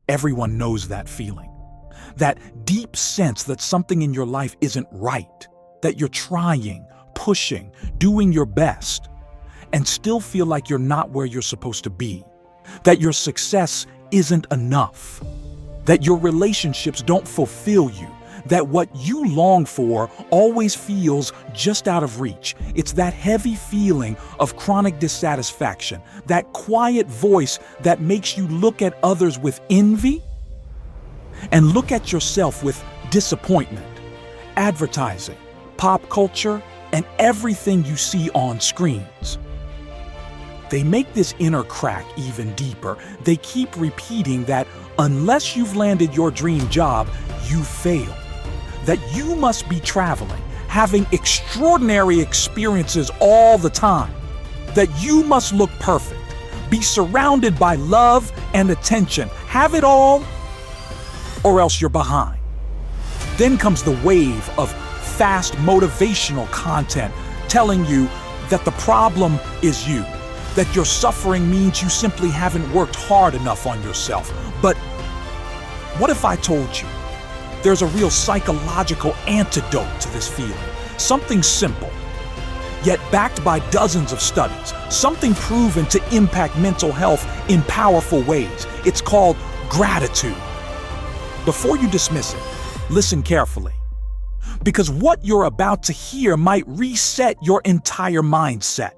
Everyone knows that feeling. That deep sense that something in your life isn't right, that you're trying, pushing, doing your best, and still feel like you're not where you're supposed to be, that your success isn't enough, that your relationships don't fulfill you, that what you long for always feels just out of reach. It's that heavy feeling of chronic dissatisfaction, that quiet voice that makes you look at others with envy and look at yourself with disappointment. Advertising, pop culture, and everything you see on screens. They make this inner crack even deeper. They keep repeating that unless you've landed your dream job, you failed. That you must be traveling, having extraordinary experiences all the time. That you must look perfect, be surrounded by love and attention, have it all, or else you're behind. Then comes the wave of fast motivational content telling you that the problem is you, that your suffering means you simply haven't worked hard enough on yourself. But what if I told you there's a real psychological antidote to this feeling? Something simple, yet backed by dozens of studies, something proven to impact mental health in powerful ways. It's called gratitude. Before you dismiss it, listen carefully, because what you're about to hear might reset your entire mindset.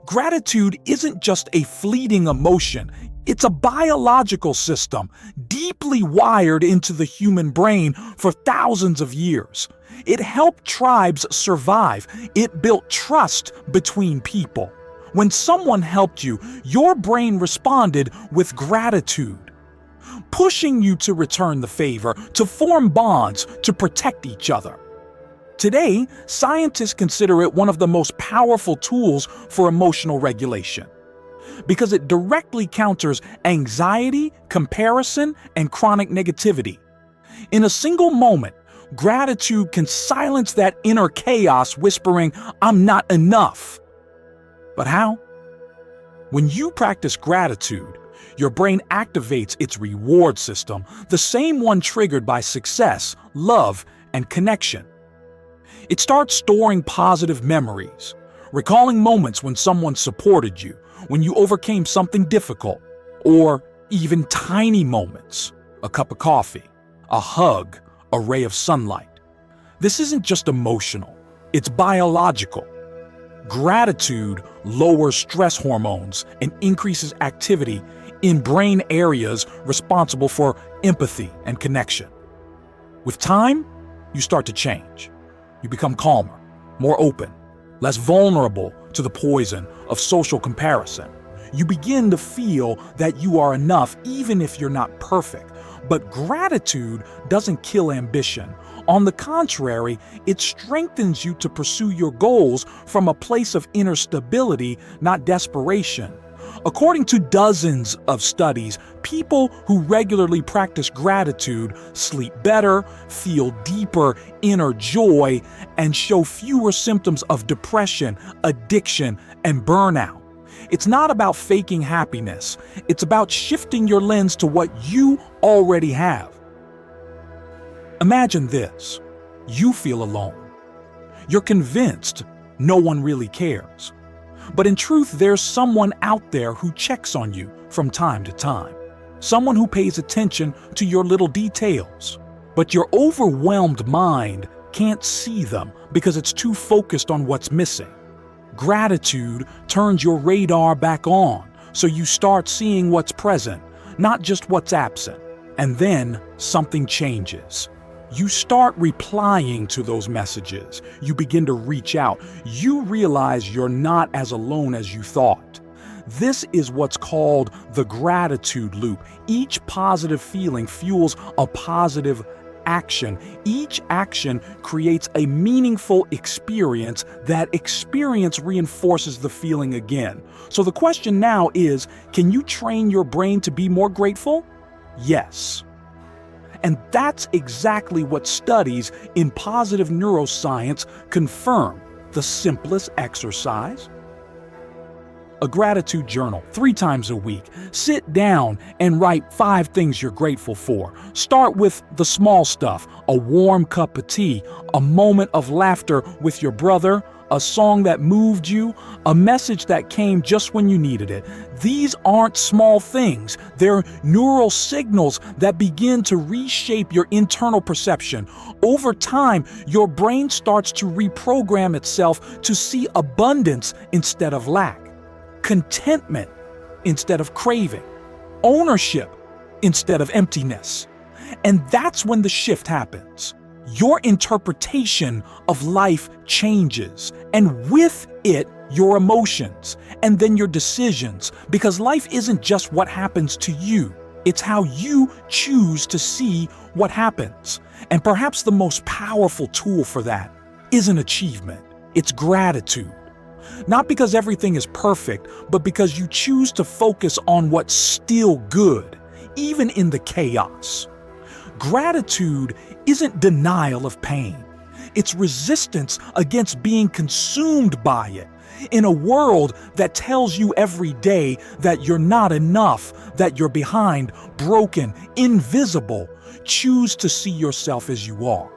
Gratitude isn't just a fleeting emotion. It's a biological system deeply wired into the human brain for thousands of years. It helped tribes survive. It built trust between people. When someone helped you, your brain responded with gratitude, pushing you to return the favor, to form bonds, to protect each other. Today, scientists consider it one of the most powerful tools for emotional regulation because it directly counters anxiety, comparison, and chronic negativity. In a single moment, gratitude can silence that inner chaos whispering, "I'm not enough." But how? When you practice gratitude, your brain activates its reward system, the same one triggered by success, love, and connection. It starts storing positive memories, recalling moments when someone supported you, when you overcame something difficult, or even tiny moments, a cup of coffee, a hug, a ray of sunlight. This isn't just emotional, it's biological. Gratitude lowers stress hormones and increases activity in brain areas responsible for empathy and connection. With time, you start to change. You become calmer, more open, less vulnerable to the poison of social comparison. You begin to feel that you are enough even if you're not perfect. But gratitude doesn't kill ambition. On the contrary, it strengthens you to pursue your goals from a place of inner stability, not desperation. According to dozens of studies, people who regularly practice gratitude sleep better, feel deeper inner joy, and show fewer symptoms of depression, addiction, and burnout. It's not about faking happiness. It's about shifting your lens to what you already have. Imagine this. You feel alone. You're convinced no one really cares. But in truth, there's someone out there who checks on you from time to time. Someone who pays attention to your little details. But your overwhelmed mind can't see them because it's too focused on what's missing. Gratitude turns your radar back on, so you start seeing what's present, not just what's absent. And then something changes. You start replying to those messages. You begin to reach out. You realize you're not as alone as you thought. This is what's called the gratitude loop. Each positive feeling fuels a positive action. Each action creates a meaningful experience. That experience reinforces the feeling again. So the question now is, can you train your brain to be more grateful? Yes. And that's exactly what studies in positive neuroscience confirm. The simplest exercise: a gratitude journal 3 times a week. Sit down and write 5 things you're grateful for. Start with the small stuff: a warm cup of tea, a moment of laughter with your brother, a song that moved you, a message that came just when you needed it. These aren't small things. They're neural signals that begin to reshape your internal perception. Over time, your brain starts to reprogram itself to see abundance instead of lack, contentment instead of craving, ownership instead of emptiness. And that's when the shift happens. Your interpretation of life changes, and with it, your emotions, and then your decisions, because life isn't just what happens to you, it's how you choose to see what happens. And perhaps the most powerful tool for that isn't achievement, it's gratitude. Not because everything is perfect, but because you choose to focus on what's still good, even in the chaos. Gratitude isn't denial of pain. It's resistance against being consumed by it. In a world that tells you every day that you're not enough, that you're behind, broken, invisible, choose to see yourself as you are.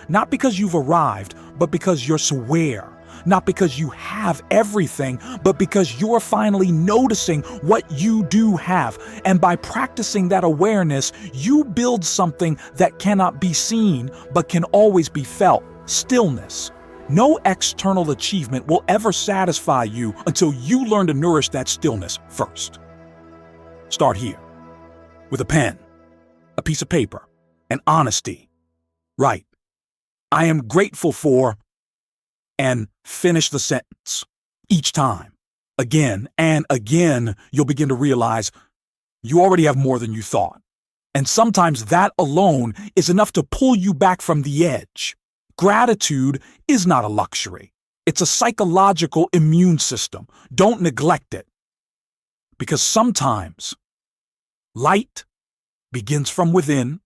Not because you've arrived, but because you're aware. Not because you have everything, but because you're finally noticing what you do have. And by practicing that awareness, you build something that cannot be seen, but can always be felt: stillness. No external achievement will ever satisfy you until you learn to nourish that stillness first. Start here, with a pen, a piece of paper, and honesty. Write, "I am grateful for," and finish the sentence. Each time, again and again, you'll begin to realize you already have more than you thought. And sometimes that alone is enough to pull you back from the edge. Gratitude is not a luxury. It's a psychological immune system. Don't neglect it. Because sometimes light begins from within,